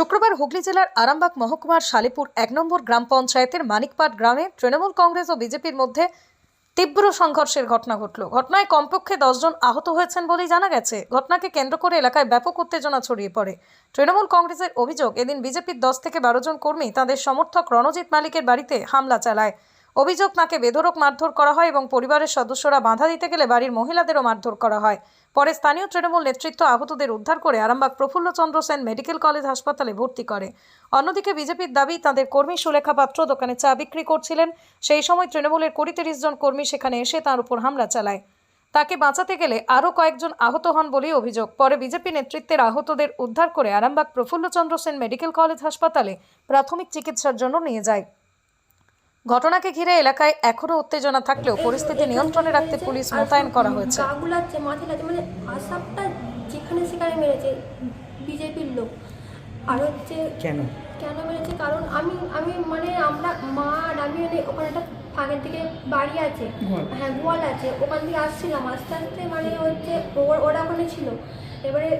শুক্রবার হুগলি জেলার আরামবাগ মহকুমার শালিপুর 1 নম্বর গ্রাম পঞ্চায়েতের মানিকপাট গ্রামে তৃণমূল কংগ্রেস ও বিজেপির মধ্যে তীব্র সংঘর্ষের ঘটনা ঘটল। ঘটনায় কমপক্ষে 10 জন আহত হয়েছেন বলেই জানা গেছে। ঘটনাকে কেন্দ্র করে এলাকায় ব্যাপক উত্তেজনা ছড়িয়ে পড়ে। তৃণমূল কংগ্রেসের অভিযোগ, এদিন বিজেপির 10 থেকে 12 জন কর্মী তাদের সমর্থক রণজিৎ মালিকের বাড়িতে হামলা চালায়। অভিযোগ, তাকে বেধড়ক মারধর করা হয় এবং পরিবারের সদস্যরা বাধা দিতে গেলে বাড়ির মহিলাদেরও মারধর করা হয়। পরে স্থানীয় তৃণমূল নেতৃত্ব আহতদের উদ্ধার করে আরামবাগ প্রফুল্লচন্দ্র সেন মেডিকেল কলেজ হাসপাতালে ভর্তি করে। অন্যদিকে বিজেপির দাবি, তাদের কর্মী সুলেখা পাত্র দোকানে চা বিক্রি করছিলেন। সেই সময় তৃণমূলের 20-30 জন কর্মী সেখানে এসে তার উপর হামলা চালায়। তাকে বাঁচাতে গেলে আরও কয়েকজন আহত হন বলেই অভিযোগ। পরে বিজেপি নেতৃত্বের আহতদের উদ্ধার করে আরামবাগ প্রফুল্লচন্দ্র সেন মেডিকেল কলেজ হাসপাতালে প্রাথমিক চিকিৎসার জন্য নিয়ে যায়। ঘটনাকে ঘিরে এলাকায় এখনো উত্তেজনা থাকলেও পরিস্থিতি নিয়ন্ত্রণে রাখতে পুলিশ মোতায়েন করা হয়েছে। মানে আসামটা যেখানে সেখানে মেরেছে বিজেপির লোক। আর হচ্ছে কেন মেরেছে, কারণ আমি মানে আমরা মা আর আমি ওখানে একটা ফাঁকের দিকে বাড়ি আছে, হ্যাঁ গোয়াল আছে, ওখান থেকে আসছিলাম। আস্তে আস্তে মানে হচ্ছে ওরা ওখানে ছিল, এবারে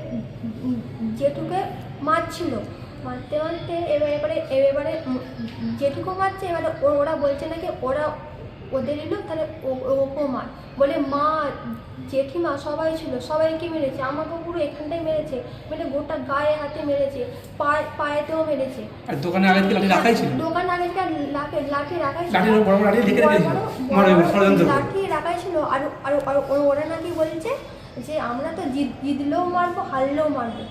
যেটুকে মারছিল, মারতে এবারে যেটুকু মারছে, এবারে ওরা বলছে নাকি ওরা ওদের এলো, তাহলে ওকে মার বলে। মা জেঠিমা সবাই ছিল, সবাইকে মেরেছে, আমাকে পুরো এখানটাই মেরেছে, মানে গোটা গায়ে হাতে মেরেছে, পায়েতেও মেরেছে। আর দোকানে আগে থেকে লাঠি রাখাই ছিল, দোকানে আগে থেকে লাঠি রাখাই ছিল, লাঠি রাখাই ছিল। আর ওরা নাকি বলছে যে আমরা তো জিতলেও মারবো, হারলেও মারবো।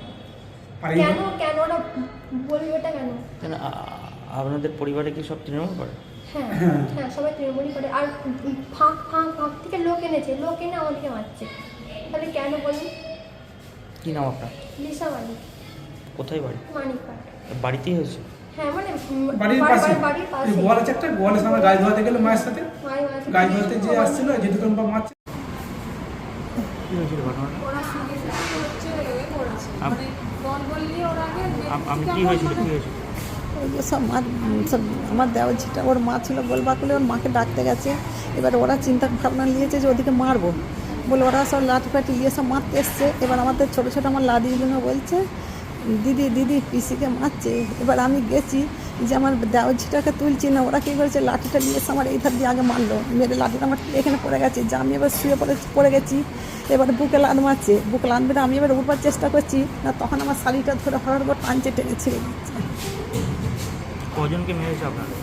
কেন ওরা বলবে এটা কেন? আপনাদের পরিবারে কি সব তৃণমূল করে? হ্যাঁ হ্যাঁ, সবাই তৃণমূলই করে। আর ফাঁক থেকে লোক এনেছে, লোক এনে আমাদেরকে মারছে। তাহলে কেন বলুন? কি নাম আপনার? লিসা মালিক। কোথায় বাড়ি? মানিকপাট। বাড়িতেই হয়েছে? হ্যাঁ, মানে বাড়ির পাশে গোয়াল আছে একটা, গোয়ালের সামনে গায়ে ধোয়াতে গেলে মায়ের সাথে গায়ে ধোয়াতে যে আসছিল, যে দোকান বা মারছে। কি হয়েছিল ঘটনাটা? আমি কি হয়েছিল? সব আমার দেওয়ার ঝিটা ওর মা ছিল, গোলবাকুলে ওর মাকে ডাকতে গেছে। এবার ওরা চিন্তা ভাবনা নিয়েছে যে ওদিকে মারবো বলে, ওরা সব লাঠি ফাটি নিয়ে সব মারতে এসছে। এবার আমাদের ছোটো ছোটো আমার লাদিগুলো বলছে দিদি পিসিকে মারছে। এবার আমি গেছি যে আমার দেওয়ার ঝিটাকে তুলছি না, ওরা কী করেছে লাঠিটা নিয়ে এসে আমার এই ধার দিয়ে আগে মারলো, মেরে লাঠিটা আমার এখানে পড়ে গেছে। যে আমি এবার শুয়ে পড়ে গেছি, এবার বুকে লাদ মারছে, বুকে লাদ মেরে আমি এবার উঠবার চেষ্টা করছি না, তখন আমার শাড়িটা ধরে হঠাৎ করে টানচে টেনে ছিঁড়ে দিচ্ছে। কজনকে মেরেছে আপনাদের?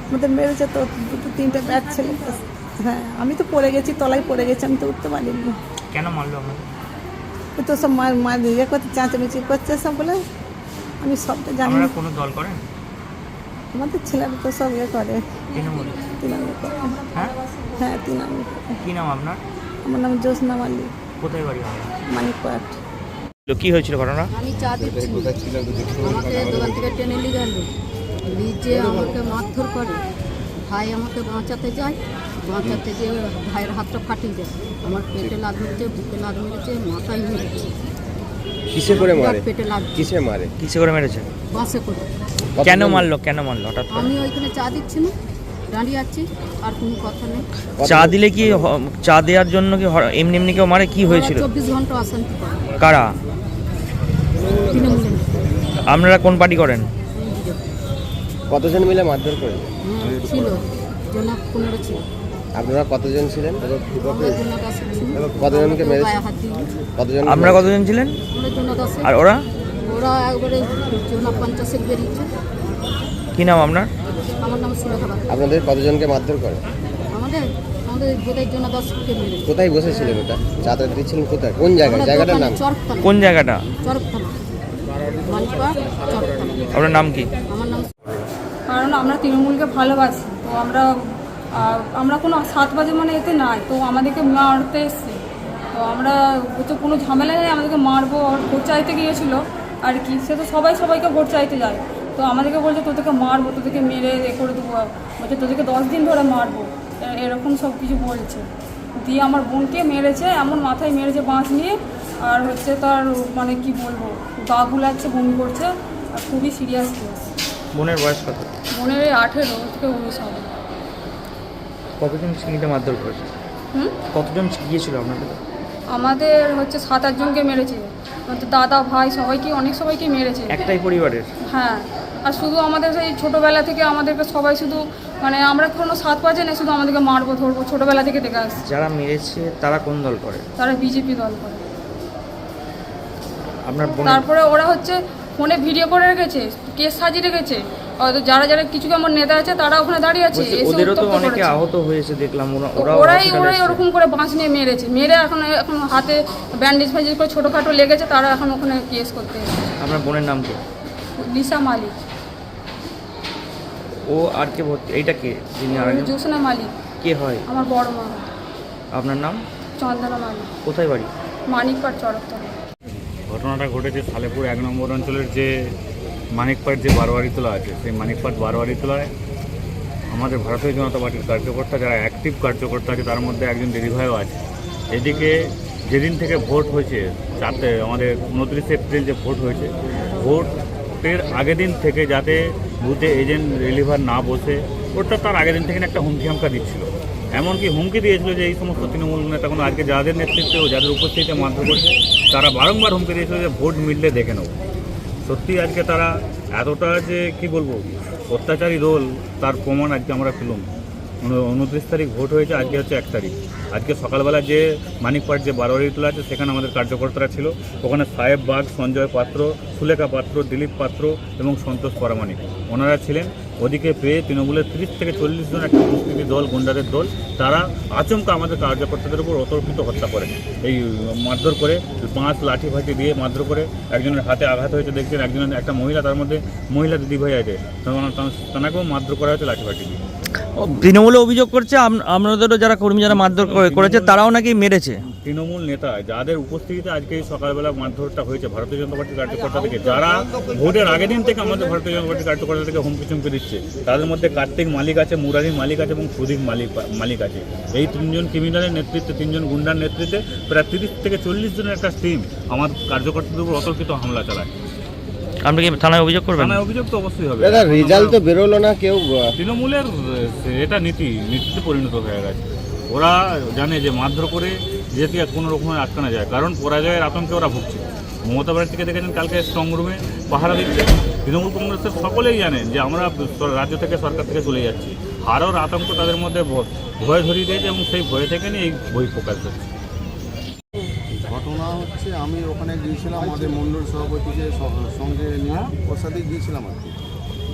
আমাদের মেরেছে তো 2-3টে ব্যাট ছেলে। হ্যাঁ, আমি তো পড়ে গেছি, তলায় পড়ে গেছি, আমি তো উঠতে পারিনি। কেন মারলো আপনাদের? তো সব মার ইয়ে করতে চাঁচামেচি করছে সব বলে, আমি সবটা জানি। আপনারা কোনো দল করেন? আমাদের ছেলেরা তো সব ইয়ে করে, তৃণমূল করে। হ্যাঁ হ্যাঁ, তৃণমূল। কি নাম আপনার? আমার নাম জ্যোৎস্না মালিক, কোথায় বাড়ি আপনার? মানিকপাট। কি হয়েছিল ঘটনা? আমি চা দিচ্ছি, আমাকে দোকান থেকে টেনে নিয়ে গেল, নিজে আমাকে মারধর করে। ভাই আমাকে বাঁচাতে যায়, বাঁচাতে গিয়ে ভাইয়ের হাতটা ফাটিয়ে যায়, আমার পেটে লাগ মেরেছে, বুকে লাগ মেরেছে, মাথায় মেরেছে। কিসে করে মারে? পেটে লাগ। কিসে করে মেরেছে? বাসে করে। কেন মারলো হঠাৎ করে? আমি ওইখানে চা দিচ্ছি না, দাঁড়িয়ে আছি, আর কোনো কথা নেই। চা দিলে কি চা দেওয়ার জন্য কি এমনি কেউ মারে? কি হয়েছিল? 24 ঘন্টা অশান্তি করে। কারা? তৃণমূলের। আপনারা কোন পার্টি করেন? কতজন মিলে মারধর করে? ছিল জনা 15 ছিল। আপনারা কতজন ছিলেন? আমরা জনা 10 ছিল। কতজনকে মেরেছে? কতজন? আমরা কতজন ছিলেন? আমরা জনা 10। আর ওরা একবারে জনা 50 বেরিয়েছে। কি নাম আপনার? আমার নাম সুলেখা পাত্র। আপনাদের কতজনকে মারধর করে? আমাদের বোধহয় জনা 10কে মেরেছে। কোথায় বসেছিলেন? ওটা চাঁদা দিচ্ছিলেন কোথায়? কোন জায়গায়? জায়গাটার নাম? চরকতলা। কোন জায়গাটা? চরকতলা, মানিকপাট চরকতলা। আপনার নাম কি? আমার নাম। কারণ আমরা তৃণমূলকে ভালোবাসি, তো আমরা কোনো 7 বাজে মানে এতে নাই, তো আমাদেরকে মারতে এসছে। তো আমরা হচ্ছে কোনো ঝামেলা নেই, আমাদেরকে মারবো। ভোট চাইতে গিয়েছিলো আর কি, সে তো সবাইকে ভোট চাইতে যায়। তো আমাদেরকে বলছে তোদেরকে মারবো, তোদেরকে মেরে করে দেবো, বলছে তোদেরকে 10 দিন ধরে মারবো, এরকম সব কিছু বলছে। দিয়ে আমার বোনকে মেরেছে, এমন মাথায় মেরেছে বাঁশ নিয়ে। আর হচ্ছে তার মানে কি বলবো, গা গুলাচ্ছে, বমি করছে, আর খুবই সিরিয়াস কেস। বোনের বয়স কত? বোনের 18 থেকে 19 হবে। কতজন ছিনিতে মারধর করেছে? কতজন গিয়েছিল আপনাদের? আমাদের হচ্ছে 7-8 জনকে মেরেছে। তো দাদা ভাই অনেক সবাইকে মেরেছে। একটাই পরিবারের? হ্যাঁ, আর শুধু আমাদের সেই ছোটোবেলা থেকে আমাদেরকে সবাই শুধু মানে আমরা কোনো 7 বাজে না, শুধু আমাদেরকে মারবো ধরবো, ছোটোবেলা থেকে দেখে আসছি। যারা মেরেছে তারা কোন দল করে? তারা বিজেপি দল করে। আপনার তারপরে ওরা হচ্ছে ফোনে ভিডিও করে রেখেছে, কেস সাজিয়ে রেখেছে। হয়তো যারা যারা কিছু কেমন নেতা আছে তারা ওখানে দাঁড়িয়ে আছে, এসে ওদেরও তো উত্তপ্ত অনেকে করেছে। আহত হয়েছে দেখলাম, ওরাই ওরকম করে বাঁশ নিয়ে মেরেছে, মেরে এখন হাতে ব্যান্ডেজ ফ্যান্ডেজ করে ছোটোখাটো লেগেছে, তারা এখন ওখানে কেস করতে এসেছে। আপনার বোনের নাম কি? লিসা মালিক। ও আর কে ভর্তি? এইটা কে যিনি আরেকজন? জোসনা মালিক। কে হয়? আমার বড় মা। আপনার নাম? চন্দনা মালিক। কোথায় বাড়ি? মানিকপাট চড়কতলা। ঘটনাটা ঘটেছে সালেপুর 1 নম্বর অঞ্চলের যে মানিকপাট যে বারোয়ারিতলা আছে, সেই মানিকপাট বারোয়ারিতলায় আমাদের ভারতীয় জনতা পার্টির কার্যকর্তা, যারা অ্যাক্টিভ কার্যকর্তা আছে তার মধ্যে একজন দিদিভাইও আছে। এদিকে যেদিন থেকে ভোট হয়েছে, আমাদের 29 এপ্রিল যে ভোট হয়েছে, ভোটের আগের দিন থেকে যাতে বুথে এজেন্ট রিলিভার না বসে, ওটা তার আগের দিন থেকে একটা হুমকি হামকা দিচ্ছিল। এমনকি হুমকি দিয়েছিল যে এই সমস্ত তৃণমূল নেতাগুলো আজকে যাদের নেতৃত্বে ও যাদের উপস্থিতিতে মারধর করছে, তারা বারংবার হুমকি দিয়েছিল যে ভোট মিললে দেখে নেব। সত্যি আজকে তারা এতটা যে কি বলবো অত্যাচারী দল, তার প্রমাণ আজকে আমরা পেলাম। 29 তারিখ ভোট হয়েছে, আজকে হচ্ছে 1 তারিখ। আজকে সকালবেলা যে মানিকপাট যে বারোয়ারিতলা আছে সেখানে আমাদের কার্যকর্তারা ছিল। ওখানে সাহেব বাগ, সঞ্জয় পাত্র, সুলেখা পাত্র, দিলীপ পাত্র এবং সন্তোষ পরামানিক ওনারা ছিলেন। ওদিকে পেয়ে তৃণমূলের 30 থেকে 40 জন একটা দুষ্কৃতী দল, গুন্ডাদের দল, তারা আচমকা আমাদের কার্যকর্তাদের উপর অতর্কিত হত্যা করে, এই মারধর করে, বাঁশ লাঠি ফাঠি দিয়ে মারধর করে। একজনের হাতে আঘাত হয়েছে দেখছেন, একজনের একটা মহিলা, তার মধ্যে মহিলা দিদিভাই আছে, তানাকেও মারধর করা হয়েছে লাঠি ফাঠি দিয়ে। তৃণমূলে অভিযোগ করছে আপনাদেরও যারা কর্মী যারা মারধর করেছে তারাও নাকি মেরেছে। তৃণমূল নেতা যাদের উপস্থিতিতে আজকে এই সকালবেলা মারধরটা হয়েছে ভারতীয় জনতা পার্টির কার্যকর্তা থেকে, যারা ভোটের আগের দিন থেকে আমাদের ভারতীয় জনতা পার্টির কার্যকর্তা থেকে হুমকি চুমকি দিচ্ছে, তাদের মধ্যে কার্তিক মালিক আছে, মুরারি মালিক আছে এবং সুদীপ মালিক আছে। এই 3 জন ক্রিমিনালের নেতৃত্বে, 3 জন গুন্ডার নেতৃত্বে প্রায় 30 থেকে 40 জনের একটা টিম আমার কার্যকর্তাদের উপর অতর্কিত হামলা চালায়। আপনি কি থানায় অভিযোগ করবেন? থানায় অভিযোগ তো অবশ্যই হবে। দাদা রেজাল্ট তো বেরোলো না, কেউ তৃণমূলের এটা নীতিতে পরিণত হয়ে গেছে। ওরা জানে যে মারধর করে যেতে কোনো রকমের আটকানো যায়, কারণ পরাজয়ের আতঙ্কে ওরা ভুগছে। মমতা ব্যানার্জিকে দেখেছেন কালকে স্ট্রং রুমে পাহারা দিচ্ছে। তৃণমূল কংগ্রেসের সকলেই জানেন যে আমরা রাজ্য থেকে, সরকার থেকে চলে যাচ্ছি। হারের আতঙ্ক তাদের মধ্যে ভয় ধরিয়ে দিয়েছে এবং সেই ভয় থেকে নিয়ে এই বই প্রকাশ হচ্ছে। ঘটনা হচ্ছে, আমি ওখানে গিয়েছিলাম আমাদের মণ্ডল সভাপতিকে সঙ্গে নিয়ে, ওর সাথে গিয়েছিলাম আর কি।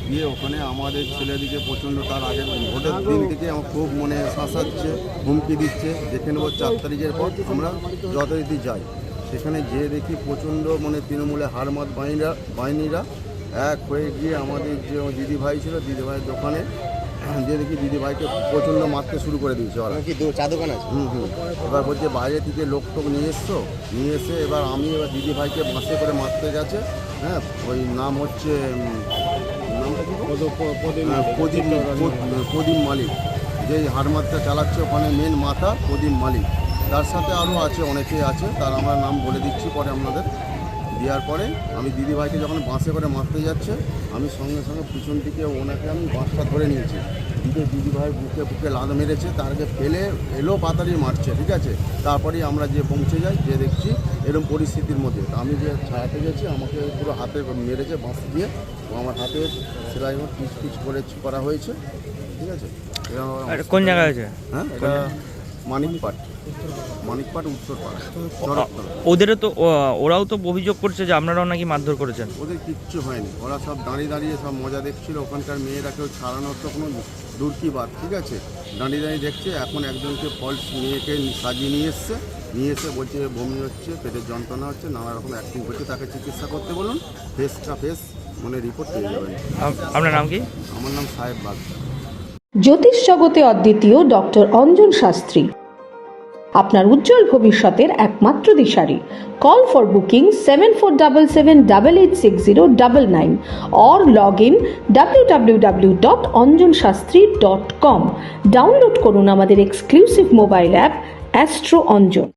গিয়ে ওখানে আমাদের ছেলেদিকে প্রচণ্ড, তার আগের ভোটের দিন থেকে আমার খুব মনে শাসাচ্ছে, হুমকি দিচ্ছে, দেখে নেবো 4 তারিখের পর আমরা যথারীতি যাই। সেখানে যেয়ে দেখি প্রচণ্ড মানে তৃণমূলের হারমাত বাহিনীরা এক হয়ে গিয়ে আমাদের যে দিদিভাই ছিল, দিদিভাইয়ের দোকানে যে দেখি দিদিভাইকে প্রচণ্ড মারতে শুরু করে দিয়েছে ওরা। কি চা দোকান আছে? এবার বলছে বাইরে থেকে লোক টোক নিয়ে এসে এবার দিদিভাইকে বাসে করে মারতে গেছে। হ্যাঁ, ওই নাম হচ্ছে প্রদীপ মালিক, যে হারমাতটা চালাচ্ছে ওখানে মেন মাথা প্রদীপ মালিক। তার সাথে আরও আছে, অনেকেই আছে, তার আমরা নাম বলে দিচ্ছি পরে আপনাদের। দেওয়ার পরে আমি দিদিভাইকে যখন বাসে করে মারতে যাচ্ছে, আমি সঙ্গে সঙ্গে পিছন দিকে ওনাকে আমি বাসটা ধরে নিয়েছি। দিদিভাই বুকে লাদ মেরেছে, তার আগে ফেলে এলো পাতারি মারছে, ঠিক আছে। তারপরেই আমরা যে পৌঁছে যাই, যে দেখছি এরকম পরিস্থিতির মধ্যে আমি যে ছায়াতে গেছি, আমাকে পুরো হাতে মেরেছে বাঁশ দিয়ে, আমার হাতে সেলাই পিচ করা হয়েছে, ঠিক আছে। কোন জায়গায় আছে? হ্যাঁ, এটা মানিকপাট উত্তরপাড়া। ওদেরও তো, ওরাও তো অভিযোগ করছে যে আপনারাও নাকি মারধর করেছেন। ওদের কিচ্ছু হয়নি, ওরা সব দাঁড়িয়ে সব মজা দেখছিল। ওখানকার মেয়েরা কেউ ছাড়ানোর তো কোনো দূর কি বাদ, ঠিক আছে। দাঁড়িয়ে দেখছে। এখন একজনকে ফলস মেয়েকে সাজিয়ে নিয়ে এসে বলছে বমি হচ্ছে, পেটের যন্ত্রণা হচ্ছে, নানা রকম অ্যাক্টিং করছে, তাকে চিকিৎসা করতে বলুন। ফেস মানে রিপোর্ট পেয়ে যাবেন। আপনার নাম কি? আমার নাম সাহেব বাগ। জ্যোতিষ জগতে অদ্বিতীয় ডক্টর অঞ্জন শাস্ত্রী, আপনার উজ্জ্বল ভবিষ্যতের একমাত্র দিশারি। Call for booking 7477886099 or log in www.anjanshastri.com। Download করুন আমাদের exclusive mobile app astro Anjan.